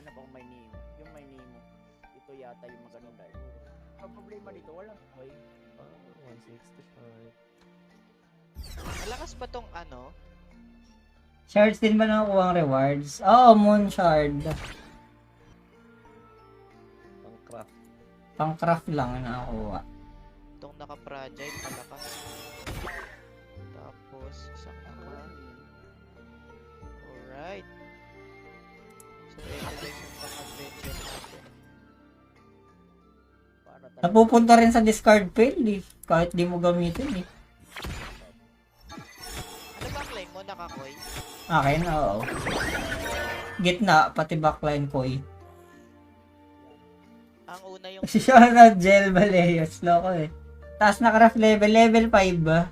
Hanap ako may Nemo. Yung may Nemo. Ito yata yung maganda eh. Ang problema dito, walang coin. 165. Malakas ba tong ano? Shards din ba nakukuha ang rewards? Oo, Moon Shard. Pang craft. Pang craft lang ang nakakuha. Itong naka-fragile, malakas. Tapos, isang naka... Alright. So, ito guys yung pang-adventure natin. Para talaga. Napupunta rin sa discard pile eh. Kahit di mo gamitin eh. Ano ba ang claim mo? Nakakoy? Akin, oo. Gitna, pati backline ko eh. Ang una yung... Si Shona Gel Vallejo, loko eh. Taas na craft level 5 ba?